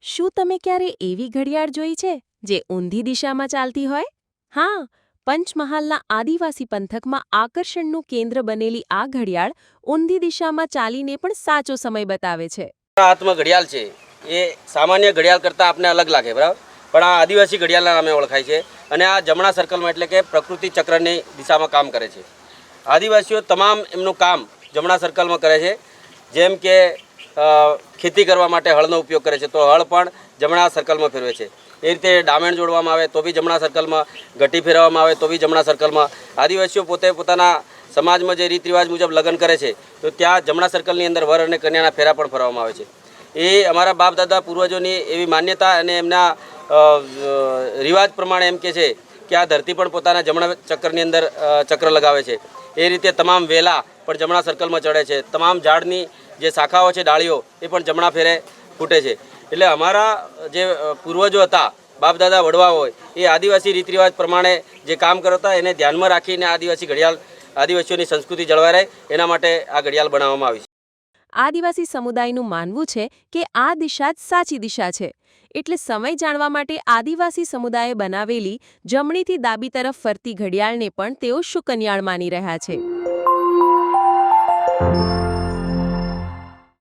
શું તમે ક્યારે એવી ઘડિયાળ જોઈ છે જે ઊંધી દિશામાં ચાલતી હોય? હા, પંચમહાલના આદિવાસી પંથકમાં આકર્ષણનું કેન્દ્ર બનેલી આ ઘડિયાળ ઊંધી દિશામાં ચાલીને પણ સાચો સમય બતાવે છે. હાથમાં ઘડિયાળ છે એ સામાન્ય ઘડિયાળ કરતાં આપને અલગ લાગે, બરાબર, પણ આ આદિવાસી ઘડિયાળના નામે ઓળખાય છે અને આ જમણા સર્કલમાં એટલે કે પ્રકૃતિ ચક્રની દિશામાં કામ કરે છે. આદિવાસીઓ તમામ એમનું કામ જમણા સર્કલમાં કરે છે. જેમ કે ખેતી કરવા માટે હળનો ઉપયોગ કરે છે તો હળ પણ જમણા સર્કલમાં ફેરવે છે. એ રીતે ડામણ જોડવામાં આવે તો બી જમણા સર્કલમાં, ઘટી ફેરવવામાં આવે તો બી જમણા સર્કલમાં. આદિવાસીઓ પોતે પોતાના સમાજમાં જે રીત રિવાજ મુજબ લગ્ન કરે છે તો ત્યાં જમણા સર્કલની અંદર વર અને કન્યાના ફેરા પણ ફરવામાં આવે છે. એ અમારા બાપ દાદા પૂર્વજોની એવી માન્યતા અને એમના રિવાજ પ્રમાણે એમ કે છે કે આ ધરતી પણ પોતાના જમણા ચક્રની અંદર ચક્ર લગાવે છે. એ રીતે તમામ વેલા પણ જમણા સર્કલમાં ચડે છે. તમામ ઝાડની જે શાખાઓ છે, ડાળીઓ, એ પણ જમણા ફેરે ફૂટે છે. એટલે અમારા જે પૂર્વજો હતા, બાપ દાદા વડવા હોય, એ આદિવાસી રીત રિવાજ પ્રમાણે જે કામ કરતા એને ધ્યાનમાં રાખીને આદિવાસીઓની સંસ્કૃતિ જળવાઈ રહે એના માટે આ ઘડિયાળ બનાવવામાં આવી છે. આદિવાસી સમુદાયનું માનવું છે કે આ દિશા જ સાચી દિશા છે. એટલે સમય જાણવા માટે આદિવાસી સમુદાયે બનાવેલી જમણીથી ડાબી તરફ ફરતી ઘડિયાળને પણ તેઓ શુકનિયાળ માની રહ્યા છે.